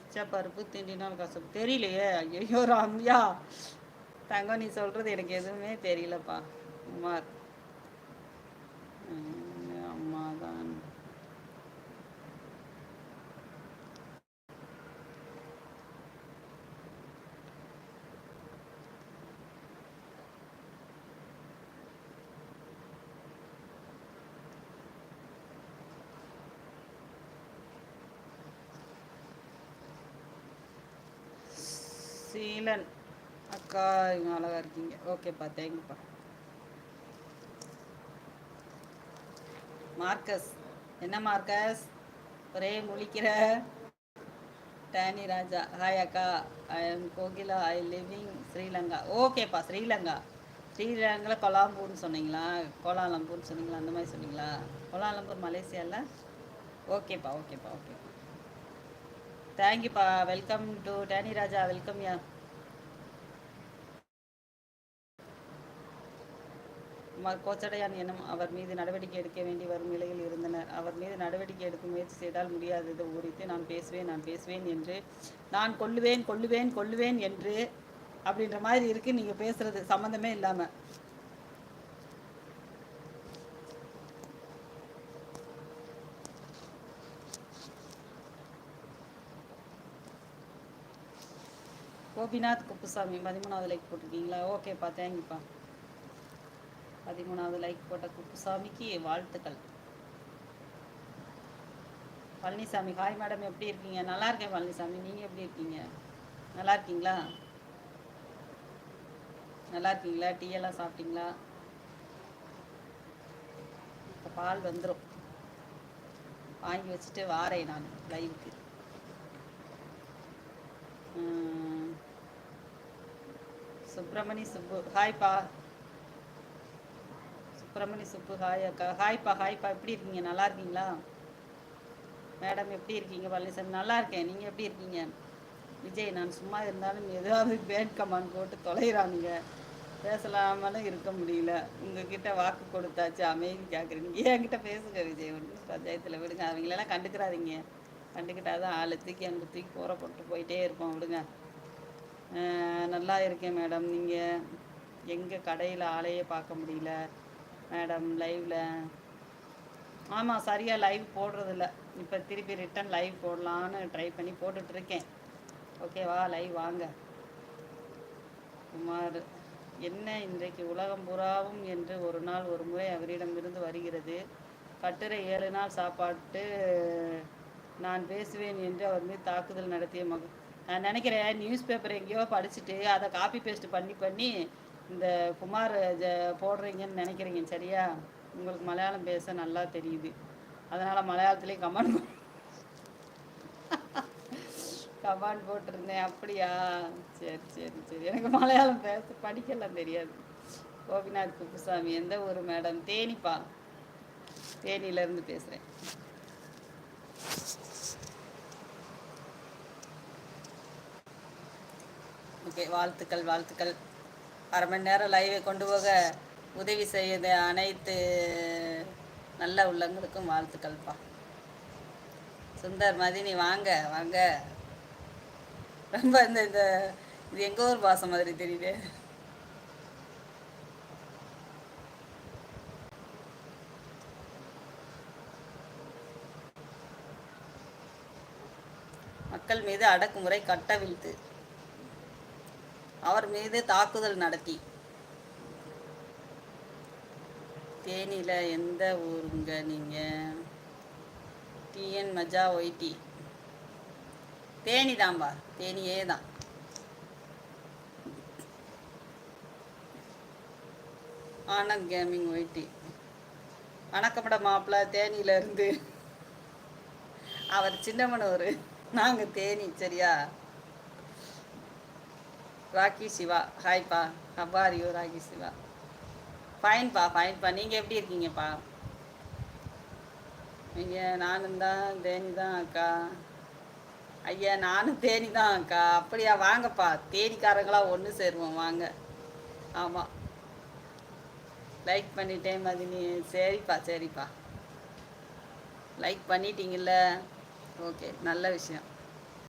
பச்சை பருப்பு திண்டினால் கசப்பு தெரியலையே. ஐயோ ராம்யா, தங்கம் நீ சொல்கிறது எனக்கு எதுவுமே தெரியலப்பா. குமார் அம்மா தான். சீலன் அக்கா, இவங்க அழகாக இருக்கீங்க. ஓகேப்பா, தேங்க்யூப்பா. மார்க்கஸ், என்ன மார்க்கஸ் ஒரே முழிக்கிற? டேனி ராஜா, ஹாய் அக்கா. I am Kokila, I living Sri Lanka. ஓகேப்பா, ஸ்ரீலங்கா. ஸ்ரீலங்காவில் கொலாம்பூர்னு சொன்னீங்களா? கோலாலம்பூர்னு சொன்னீங்களா? அந்த மாதிரி சொன்னீங்களா? கோலாலம்பூர் மலேசியாவில். ஓகேப்பா, ஓகேப்பா, ஓகே. தேங்க்யூப்பா. Welcome to Danny Raja, welcome யா. கோச்சடையான் எனும் அவர் மீது நடவடிக்கை எடுக்க வேண்டி வரும் நிலையில் இருந்தனர். அவர் மீது நடவடிக்கை எடுக்க முயற்சி செய்தால் முடியாதது ஊறித்து நான் பேசுவேன் என்று, நான் கொல்லுவேன் என்று அப்படின்ற மாதிரி இருக்கு நீங்க பேசுறது சம்மந்தமே இல்லாம. கோபிநாத் குப்புசாமி 13வது லைக் போட்டிருக்கீங்களா? ஓகேப்பா, தேங்க்யூப்பா. 13வது லைக் போட்ட குப்புசாமிக்கு வாழ்த்துக்கள். பழனிசாமி, ஹாய் மேடம், எப்படி இருக்கீங்க? நல்லா இருக்கேன் பழனிசாமி, நீங்கள் எப்படி இருக்கீங்க? நல்லா இருக்கீங்களா? நல்லா இருக்கீங்களா? டீ எல்லாம் சாப்பிட்டீங்களா? இப்போ பால் வந்துடும், வாங்கி வச்சுட்டு வாரேன் நான் லைவுக்கு. சுப்பிரமணி சுப்பு, ஹாய்ப்பா. சுப்பிரமணி சுப்பு, ஹாய் அக்கா. ஹாய்ப்பா, எப்படி இருக்கீங்க? நல்லா இருக்கீங்களா மேடம்? எப்படி இருக்கீங்க பழனிசாமி? நல்லா இருக்கேன், நீங்கள் எப்படி இருக்கீங்க? விஜய், நான் சும்மா இருந்தாலும் ஏதாவது பேட் கமாண்ட் போட்டு தொலைகிறானுங்க, பேசலாமலும் இருக்க முடியல. உங்ககிட்ட வாக்கு கொடுத்தாச்சு, அமைதி கேட்குறீங்க. என்கிட்ட பேசுங்க விஜய், ஒன்றும் பஞ்சாயத்தில் விடுங்க. அவங்களெல்லாம் கண்டுக்கிறாதீங்க, கண்டுக்கிட்டாதான் ஆளு தூக்கி அங்கே தூக்கி போற போட்டு போயிட்டே இருப்போம், விடுங்க. நல்லா இருக்கேன் மேடம். நீங்கள் எங்கள் கடையில் ஆளையே பார்க்க முடியல மேடம் லைவில். ஆமாம், சரியாக லைவ் போடுறதில்ல. இப்போ திருப்பி ரிட்டன் லைவ் போடலான்னு ட்ரை பண்ணி போட்டுட்ருக்கேன். ஓகேவா, லைவ் வாங்க. குமார், என்ன இன்றைக்கு உலகம் புறாவும் என்று ஒரு நாள் ஒரு முறை அவரிடமிருந்து வருகிறது. கட்டுரை 7 நாள் சாப்பாட்டு நான் பேசுவேன் என்று அவர் மீது தாக்குதல் நடத்திய நான் நினைக்கிறேன் நியூஸ் பேப்பர் எங்கேயோ படிச்சுட்டு அதை காப்பி பேஸ்ட் பண்ணி இந்த குமார் போடுறீங்கன்னு நினைக்கிறீங்க. சரியா, உங்களுக்கு மலையாளம் பேச நல்லா தெரியுது, அதனால் மலையாளத்துலேயும் கமாண்ட் போட்டிருந்தேன். அப்படியா? சரி, எனக்கு மலையாளம் பேச படிக்கலாம் தெரியாது. கோபிநாத் குப்புசாமி, எந்த ஊர் மேடம்? தேனிப்பா, தேனியிலேருந்து பேசுகிறேன். ஓகே, வாழ்த்துக்கள். அரை மணி நேரம் லைவை கொண்டு போக உதவி செய்த அனைத்து நல்ல உள்ளங்களுக்கும் வாழ்த்துக்கள்ப்பா. சுந்தர், மதினி, வாங்க. ரொம்ப இந்த இது எங்க ஊர் பாசம் மாதிரி தெரியுது. மக்கள் மீது அடக்குமுறை கட்டவிழ்த்து அவர் மீது தாக்குதல் நடத்தி. தேனியில் எந்த ஊருங்க நீங்கள்? டிஎன் மஜா ஒய்டி. தேனி தான்பா, தேனியே தான். Anand gaming YT. வணக்கப்பட மாப்பிள்ள, தேனியிலேருந்து. அவர் சின்னமனூர், நாங்கள் தேனி. சரியா? ராக்கி சிவா, ஹாய்ப்பா. ஹவாரியோ ராக்கி சிவா? ஃபைன்ப்பா. நீங்கள் எப்படி இருக்கீங்கப்பா? நீங்கள் நானும் தான் தேனி தான் அக்கா. ஐயா, நானும் தேனி தான் அக்கா. அப்படியா? வாங்கப்பா, தேனிக்காரங்களாம் ஒன்று சேருவோம், வாங்க. ஆமாம், லைக் பண்ணிட்டேன் மதினி. சரிப்பா, லைக் பண்ணிட்டீங்கல்ல? ஓகே, நல்ல விஷயம்.